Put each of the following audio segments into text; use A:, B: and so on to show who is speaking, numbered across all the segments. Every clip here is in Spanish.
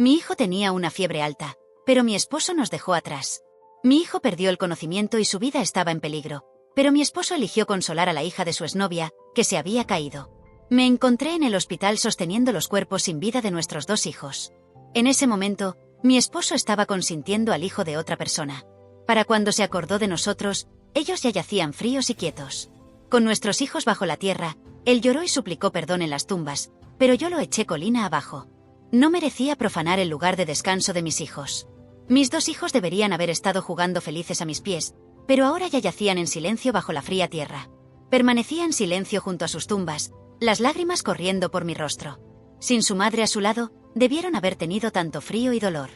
A: Mi hijo tenía una fiebre alta, pero mi esposo nos dejó atrás. Mi hijo perdió el conocimiento y su vida estaba en peligro, pero mi esposo eligió consolar a la hija de su exnovia, que se había caído. Me encontré en el hospital sosteniendo los cuerpos sin vida de nuestros 2 hijos. En ese momento, mi esposo estaba consintiendo al hijo de otra persona. Para cuando se acordó de nosotros, ellos ya yacían fríos y quietos. Con nuestros hijos bajo la tierra, él lloró y suplicó perdón en las tumbas, pero yo lo eché colina abajo. No merecía profanar el lugar de descanso de mis hijos. Mis 2 hijos deberían haber estado jugando felices a mis pies, pero ahora ya yacían en silencio bajo la fría tierra. Permanecía en silencio junto a sus tumbas, las lágrimas corriendo por mi rostro. Sin su madre a su lado, debieron haber tenido tanto frío y dolor.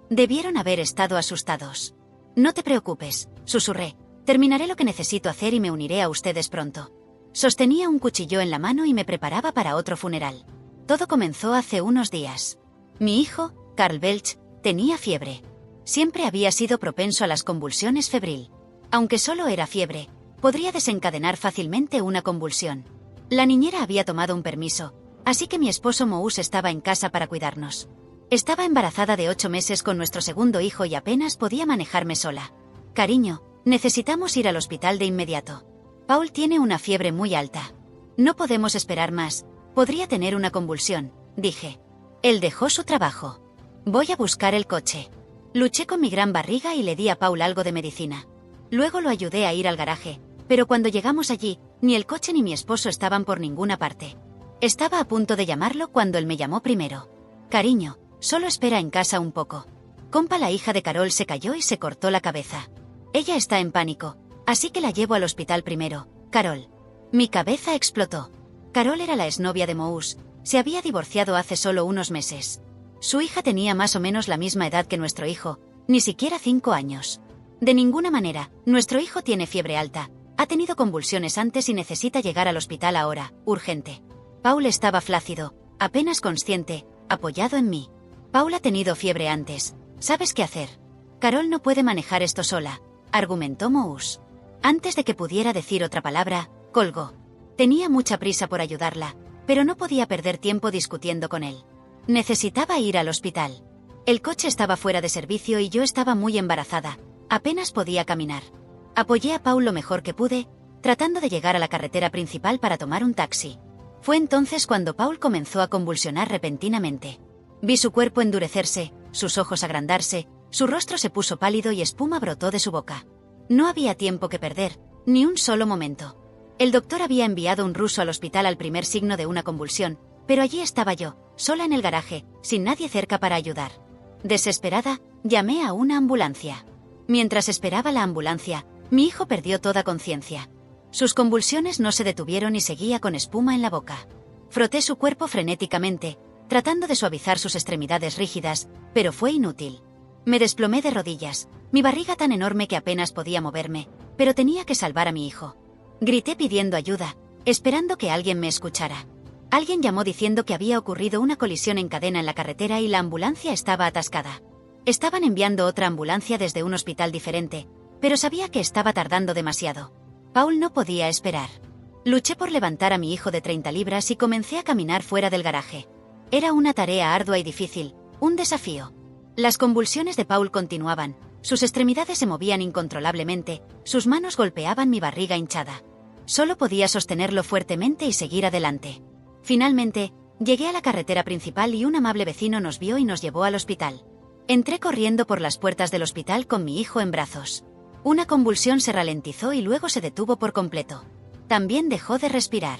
A: Debieron haber estado asustados. No te preocupes, susurré. Terminaré lo que necesito hacer y me uniré a ustedes pronto. Sostenía un cuchillo en la mano y me preparaba para otro funeral. Todo comenzó hace unos días. Mi hijo, Carl Belch, tenía fiebre. Siempre había sido propenso a las convulsiones febril. Aunque solo era fiebre, podría desencadenar fácilmente una convulsión. La niñera había tomado un permiso, así que mi esposo Mouse estaba en casa para cuidarnos. Estaba embarazada de 8 meses con nuestro segundo hijo y apenas podía manejarme sola. Cariño, necesitamos ir al hospital de inmediato. Paul tiene una fiebre muy alta. No podemos esperar más, podría tener una convulsión, dije. Él dejó su trabajo. Voy a buscar el coche. Luché con mi gran barriga y le di a Paul algo de medicina. Luego lo ayudé a ir al garaje, pero cuando llegamos allí, ni el coche ni mi esposo estaban por ninguna parte. Estaba a punto de llamarlo cuando él me llamó primero. Cariño, solo espera en casa un poco. Compa, la hija de Carol, se cayó y se cortó la cabeza. Ella está en pánico, así que la llevo al hospital primero, Carol. Mi cabeza explotó. Carol era la exnovia de Mouse, se había divorciado hace solo unos meses. Su hija tenía más o menos la misma edad que nuestro hijo, ni siquiera 5 años. De ninguna manera, nuestro hijo tiene fiebre alta. Ha tenido convulsiones antes y necesita llegar al hospital ahora, urgente. Paul estaba flácido, apenas consciente, apoyado en mí. Paul ha tenido fiebre antes. ¿Sabes qué hacer? Carol no puede manejar esto sola, argumentó Mouse. Antes de que pudiera decir otra palabra, colgó. Tenía mucha prisa por ayudarla, pero no podía perder tiempo discutiendo con él. Necesitaba ir al hospital. El coche estaba fuera de servicio y yo estaba muy embarazada. Apenas podía caminar. Apoyé a Paul lo mejor que pude, tratando de llegar a la carretera principal para tomar un taxi. Fue entonces cuando Paul comenzó a convulsionar repentinamente. Vi su cuerpo endurecerse, sus ojos agrandarse, su rostro se puso pálido y espuma brotó de su boca. No había tiempo que perder, ni un solo momento. El doctor había enviado un ruso al hospital al primer signo de una convulsión, pero allí estaba yo, sola en el garaje, sin nadie cerca para ayudar. Desesperada, llamé a una ambulancia. Mientras esperaba la ambulancia, mi hijo perdió toda conciencia. Sus convulsiones no se detuvieron y seguía con espuma en la boca. Froté su cuerpo frenéticamente, tratando de suavizar sus extremidades rígidas, pero fue inútil. Me desplomé de rodillas, mi barriga tan enorme que apenas podía moverme, pero tenía que salvar a mi hijo. Grité pidiendo ayuda, esperando que alguien me escuchara. Alguien llamó diciendo que había ocurrido una colisión en cadena en la carretera y la ambulancia estaba atascada. Estaban enviando otra ambulancia desde un hospital diferente, pero sabía que estaba tardando demasiado. Paul no podía esperar. Luché por levantar a mi hijo de 30 libras y comencé a caminar fuera del garaje. Era una tarea ardua y difícil, un desafío. Las convulsiones de Paul continuaban, sus extremidades se movían incontrolablemente, sus manos golpeaban mi barriga hinchada. Solo podía sostenerlo fuertemente y seguir adelante. Finalmente, llegué a la carretera principal y un amable vecino nos vio y nos llevó al hospital. Entré corriendo por las puertas del hospital con mi hijo en brazos. Una convulsión se ralentizó y luego se detuvo por completo. También dejó de respirar.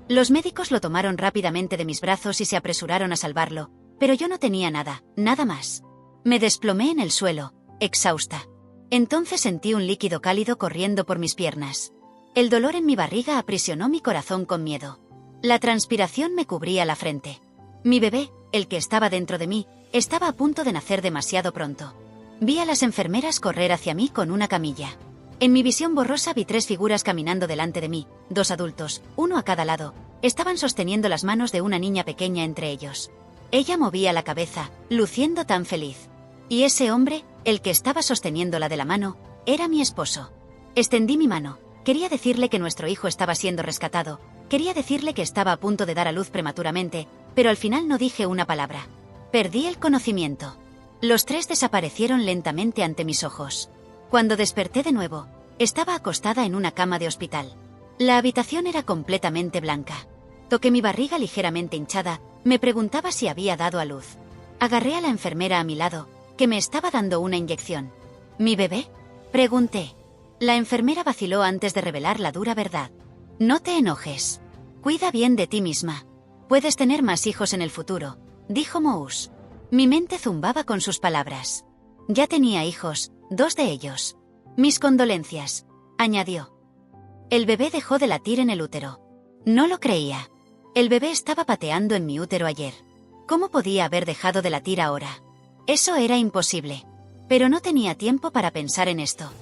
A: Los médicos lo tomaron rápidamente de mis brazos y se apresuraron a salvarlo, pero yo no tenía nada, nada más. Me desplomé en el suelo, exhausta. Entonces sentí un líquido cálido corriendo por mis piernas. El dolor en mi barriga aprisionó mi corazón con miedo. La transpiración me cubría la frente. Mi bebé, el que estaba dentro de mí, estaba a punto de nacer demasiado pronto. Vi a las enfermeras correr hacia mí con una camilla. En mi visión borrosa vi 3 figuras caminando delante de mí, 2 adultos, uno a cada lado. Estaban sosteniendo las manos de una niña pequeña entre ellos. Ella movía la cabeza, luciendo tan feliz. Y ese hombre, el que estaba sosteniéndola de la mano, era mi esposo. Extendí mi mano. Quería decirle que nuestro hijo estaba siendo rescatado. Quería decirle que estaba a punto de dar a luz prematuramente, pero al final no dije una palabra. Perdí el conocimiento. Los 3 desaparecieron lentamente ante mis ojos. Cuando desperté de nuevo, estaba acostada en una cama de hospital. La habitación era completamente blanca. Toqué mi barriga ligeramente hinchada, me preguntaba si había dado a luz. Agarré a la enfermera a mi lado, que me estaba dando una inyección. ¿Mi bebé?, pregunté. La enfermera vaciló antes de revelar la dura verdad. No te enojes. Cuida bien de ti misma. Puedes tener más hijos en el futuro, dijo Mouse. Mi mente zumbaba con sus palabras. Ya tenía hijos, 2 de ellos. Mis condolencias, añadió. El bebé dejó de latir en el útero. No lo creía. El bebé estaba pateando en mi útero ayer. ¿Cómo podía haber dejado de latir ahora? Eso era imposible. Pero no tenía tiempo para pensar en esto.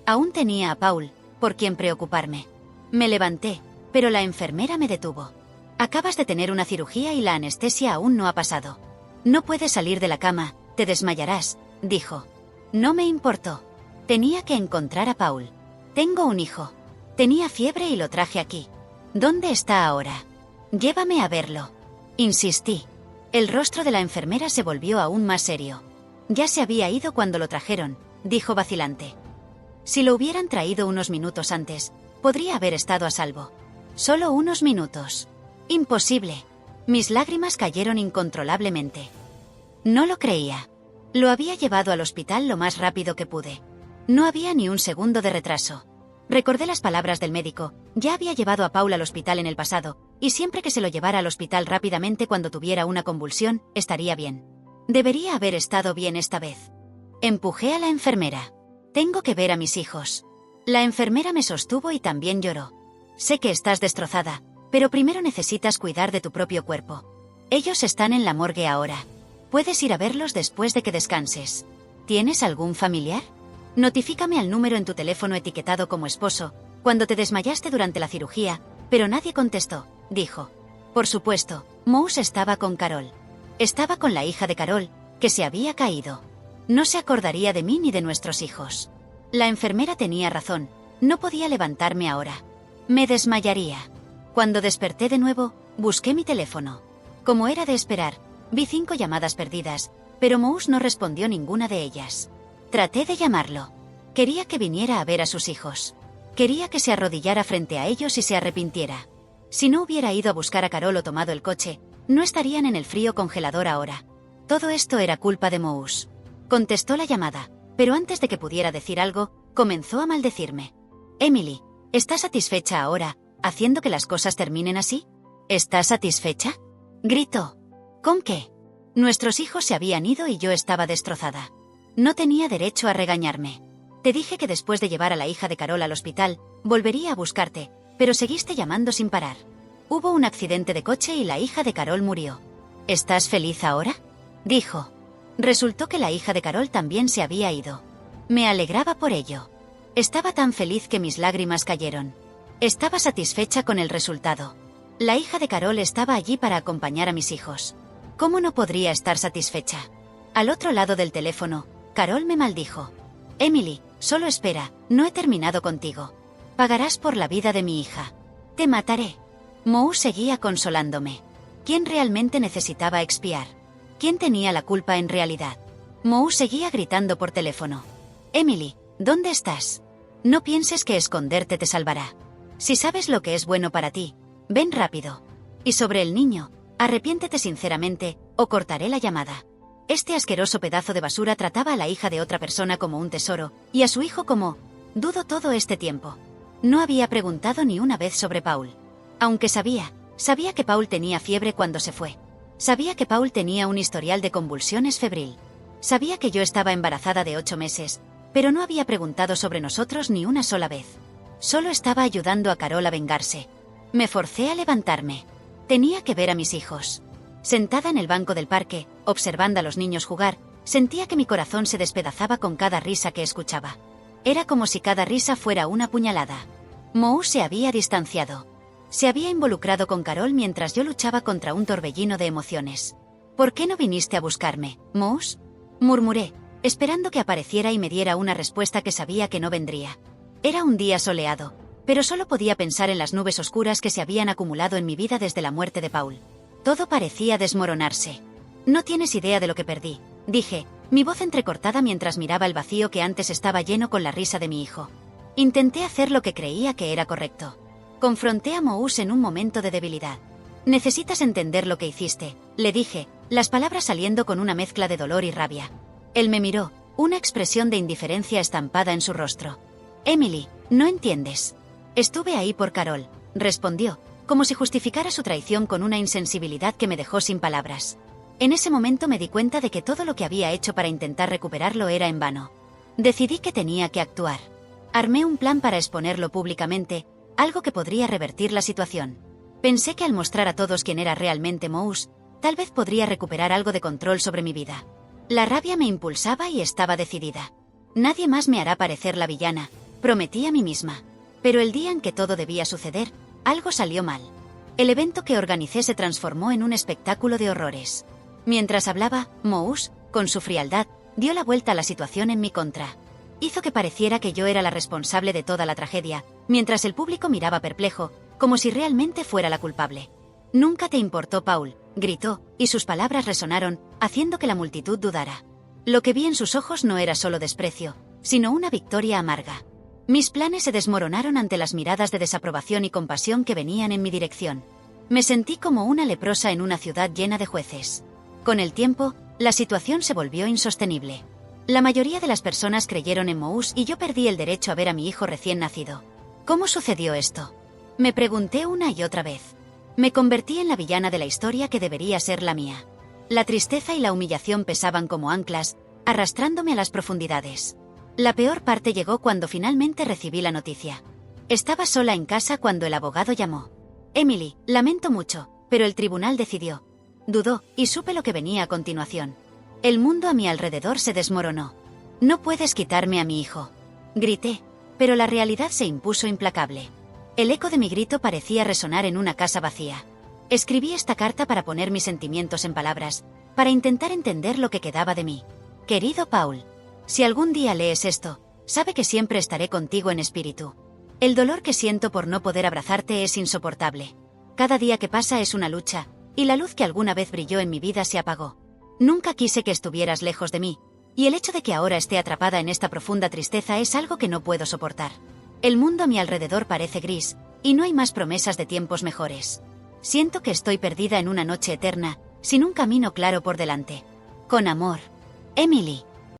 A: Aún tenía a Paul, por quien preocuparme. Me levanté, pero la enfermera me detuvo. Acabas de tener una cirugía y la anestesia aún no ha pasado. No puedes salir de la cama, te desmayarás, dijo. No me importó. Tenía que encontrar a Paul. Tengo un hijo. Tenía fiebre y lo traje aquí. ¿Dónde está ahora? Llévame a verlo. Insistí. El rostro de la enfermera se volvió aún más serio. Ya se había ido cuando lo trajeron, dijo vacilante. Si lo hubieran traído unos minutos antes, podría haber estado a salvo. Solo unos minutos. Imposible. Mis lágrimas cayeron incontrolablemente. No lo creía. Lo había llevado al hospital lo más rápido que pude. No había ni un segundo de retraso. Recordé las palabras del médico. Ya había llevado a Paul al hospital en el pasado, y siempre que se lo llevara al hospital rápidamente cuando tuviera una convulsión, estaría bien. Debería haber estado bien esta vez. Empujé a la enfermera. Tengo que ver a mis hijos. La enfermera me sostuvo y también lloró. Sé que estás destrozada, pero primero necesitas cuidar de tu propio cuerpo. Ellos están en la morgue ahora. Puedes ir a verlos después de que descanses. ¿Tienes algún familiar? Notifícame al número en tu teléfono etiquetado como esposo, cuando te desmayaste durante la cirugía, pero nadie contestó, dijo. Por supuesto, Mouse estaba con Carol. Estaba con la hija de Carol, que se había caído. No se acordaría de mí ni de nuestros hijos. La enfermera tenía razón, no podía levantarme ahora. Me desmayaría. Cuando desperté de nuevo, busqué mi teléfono. Como era de esperar, vi 5 llamadas perdidas, pero Mouse no respondió ninguna de ellas. Traté de llamarlo. Quería que viniera a ver a sus hijos. Quería que se arrodillara frente a ellos y se arrepintiera. Si no hubiera ido a buscar a Carol o tomado el coche, no estarían en el frío congelador ahora. Todo esto era culpa de Mouse. Contestó la llamada, pero antes de que pudiera decir algo, comenzó a maldecirme. Emily, ¿estás satisfecha ahora, haciendo que las cosas terminen así? ¿Estás satisfecha?, gritó. ¿Con qué? Nuestros hijos se habían ido y yo estaba destrozada. No tenía derecho a regañarme. Te dije que después de llevar a la hija de Carol al hospital, volvería a buscarte, pero seguiste llamando sin parar. Hubo un accidente de coche y la hija de Carol murió. ¿Estás feliz ahora?, dijo. Resultó que la hija de Carol también se había ido. Me alegraba por ello. Estaba tan feliz que mis lágrimas cayeron. Estaba satisfecha con el resultado. La hija de Carol estaba allí para acompañar a mis hijos. ¿Cómo no podría estar satisfecha? Al otro lado del teléfono, Carol me maldijo. Emily, solo espera, no he terminado contigo. Pagarás por la vida de mi hija. Te mataré. Mouse seguía consolándome. ¿Quién realmente necesitaba expiar? ¿Quién tenía la culpa en realidad? Mouse seguía gritando por teléfono. Emily, ¿dónde estás? No pienses que esconderte te salvará. Si sabes lo que es bueno para ti, ven rápido. Y sobre el niño, arrepiéntete sinceramente, o cortaré la llamada. Este asqueroso pedazo de basura trataba a la hija de otra persona como un tesoro, y a su hijo como... Dudo todo este tiempo. No había preguntado ni una vez sobre Paul. Aunque sabía que Paul tenía fiebre cuando se fue. Sabía que Paul tenía un historial de convulsiones febril. Sabía que yo estaba embarazada de 8 meses, pero no había preguntado sobre nosotros ni una sola vez. Solo estaba ayudando a Carol a vengarse. Me forcé a levantarme. Tenía que ver a mis hijos. Sentada en el banco del parque, observando a los niños jugar, sentía que mi corazón se despedazaba con cada risa que escuchaba. Era como si cada risa fuera una puñalada. Mouse se había distanciado. Se había involucrado con Carol mientras yo luchaba contra un torbellino de emociones. ¿Por qué no viniste a buscarme, Mouse?, murmuré, esperando que apareciera y me diera una respuesta que sabía que no vendría. Era un día soleado, pero solo podía pensar en las nubes oscuras que se habían acumulado en mi vida desde la muerte de Paul. Todo parecía desmoronarse. No tienes idea de lo que perdí, dije, mi voz entrecortada mientras miraba el vacío que antes estaba lleno con la risa de mi hijo. Intenté hacer lo que creía que era correcto. Confronté a Mouse en un momento de debilidad. Necesitas entender lo que hiciste, le dije, las palabras saliendo con una mezcla de dolor y rabia. Él me miró, una expresión de indiferencia estampada en su rostro. Emily, no entiendes. Estuve ahí por Carol, respondió, como si justificara su traición con una insensibilidad que me dejó sin palabras. En ese momento me di cuenta de que todo lo que había hecho para intentar recuperarlo era en vano. Decidí que tenía que actuar. Armé un plan para exponerlo públicamente, algo que podría revertir la situación. Pensé que al mostrar a todos quién era realmente Mouse, tal vez podría recuperar algo de control sobre mi vida. La rabia me impulsaba y estaba decidida. Nadie más me hará parecer la villana, prometí a mí misma. Pero el día en que todo debía suceder, algo salió mal. El evento que organicé se transformó en un espectáculo de horrores. Mientras hablaba, Mouse, con su frialdad, dio la vuelta a la situación en mi contra. Hizo que pareciera que yo era la responsable de toda la tragedia, mientras el público miraba perplejo, como si realmente fuera la culpable. «Nunca te importó, Paul», gritó, y sus palabras resonaron, haciendo que la multitud dudara. Lo que vi en sus ojos no era solo desprecio, sino una victoria amarga. Mis planes se desmoronaron ante las miradas de desaprobación y compasión que venían en mi dirección. Me sentí como una leprosa en una ciudad llena de jueces. Con el tiempo, la situación se volvió insostenible. La mayoría de las personas creyeron en Mouse y yo perdí el derecho a ver a mi hijo recién nacido. ¿Cómo sucedió esto? Me pregunté una y otra vez. Me convertí en la villana de la historia que debería ser la mía. La tristeza y la humillación pesaban como anclas, arrastrándome a las profundidades. La peor parte llegó cuando finalmente recibí la noticia. Estaba sola en casa cuando el abogado llamó. Emily, lamento mucho, pero el tribunal decidió. Dudó, y supe lo que venía a continuación. El mundo a mi alrededor se desmoronó. No puedes quitarme a mi hijo. Grité, pero la realidad se impuso implacable. El eco de mi grito parecía resonar en una casa vacía. Escribí esta carta para poner mis sentimientos en palabras, para intentar entender lo que quedaba de mí. Querido Paul, si algún día lees esto, sabe que siempre estaré contigo en espíritu. El dolor que siento por no poder abrazarte es insoportable. Cada día que pasa es una lucha, y la luz que alguna vez brilló en mi vida se apagó. Nunca quise que estuvieras lejos de mí, y el hecho de que ahora esté atrapada en esta profunda tristeza es algo que no puedo soportar. El mundo a mi alrededor parece gris, y no hay más promesas de tiempos mejores. Siento que estoy perdida en una noche eterna, sin un camino claro por delante. Con amor, Emily.